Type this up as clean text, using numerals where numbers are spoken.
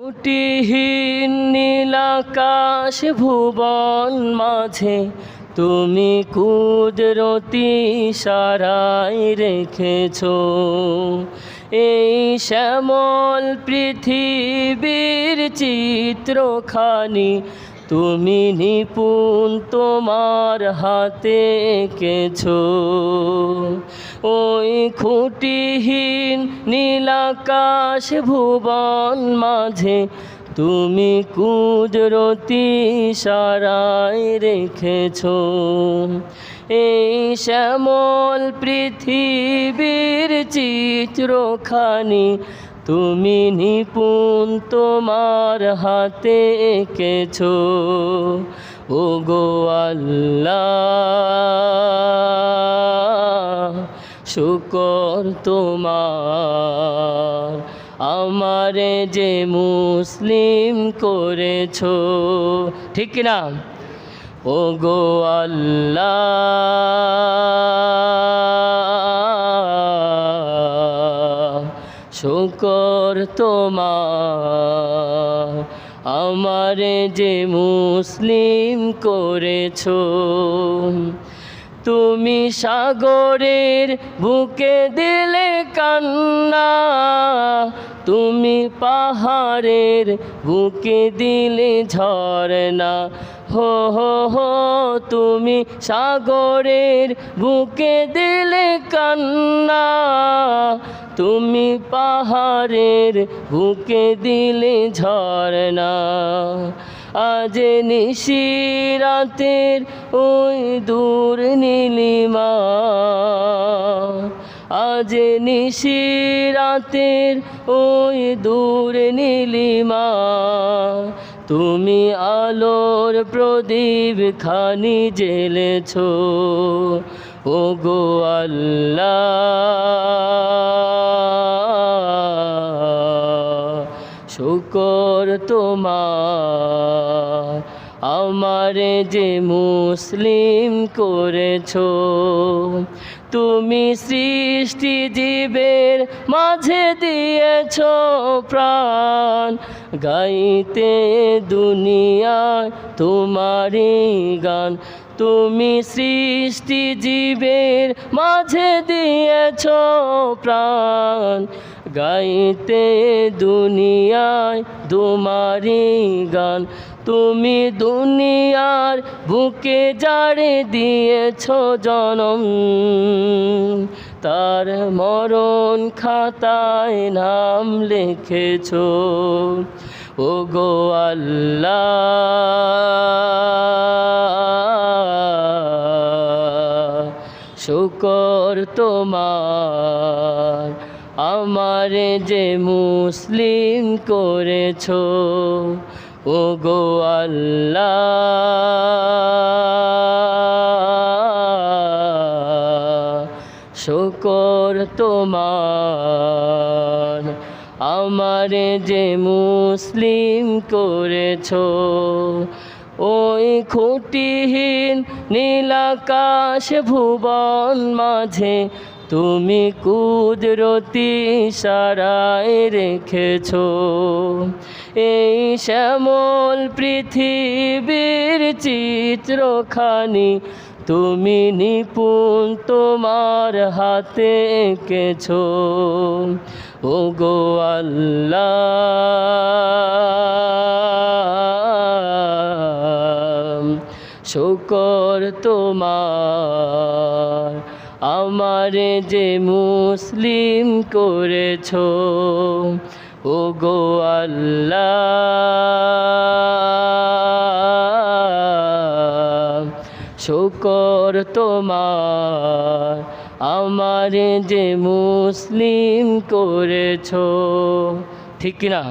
ত্রুটিহীন নীলাকাশ ভুবন মাঝে তুমি কুদরতি ইশারায় রেখেছো এই শ্যামল পৃথিবীর চিত্রখানি তুমি নিপুণ তোমার হাতে এঁকেছো ওই খুঁটিহীন নীলাকাশ ভুবন মাঝে তুমি কুদরতি ইশারায় রেখেছো এই শ্যামল পৃথিবীর চিত্রখানি তুমি নিপুণ তোমার হাতে এঁকেছো ওগো আল্লাহ শুকর তোমার আমারে যে মুসলিম করেছো ঠিক কিনা ওগো আল্লাহ শুকর তোমার আমারে যে মুসলিম করেছো তুমি সাগরের বুকে দিলে কান্না তুমি পাহাড়ের বুকে দিলে ঝরনা হো হো হো তুমি সাগরের বুকে দিলে কান্না তুমি পাহাড়ের বুকে দিলে ঝরনা আজ নিশিরাতের ওই দূর নীলিমা আজ নিশিরাতের ওই দূর নীলিমা তুমি আলোর প্রদীপ খানি জ্বেলেছো ওগো আল্লাহ শুকর তোমার আমারে যে মুসলিম করেছো তুমি সৃষ্টি জীবের মাঝে দিয়েছো প্রাণ গাইতে দুনিয়ায় তোমারই গান তুমি সৃষ্টি জীবের মাঝে দিয়েছো প্রাণ গাইতে দুনিয়ায় তোমারই গান তুমি দুনিয়ার বুকে যারে দিয়েছো জনম তার মরণ খাতায় নাম লিখেছো ওগো আল্লাহ শুকর তোমার আমারে যে মুসলিম করেছো ওগো আল্লাহ শুকর তোমার আমারে যে মুসলিম করেছো ওই খুঁটিহীন নীলাকাশ ভুবন মাঝে তুমি কুদরতি ইশারায় রেখেছো এই শ্যামল পৃথিবীর চিত্রখানি তুমি নিপুণ তোমার হাতে এঁকেছো ওগো আল্লাহ শুকর তোমার আমারে যে মুসলিম করেছো ওগো আল্লাহ শুকর তোমার আমারে যে মুসলিম করেছো ঠিক কিনা।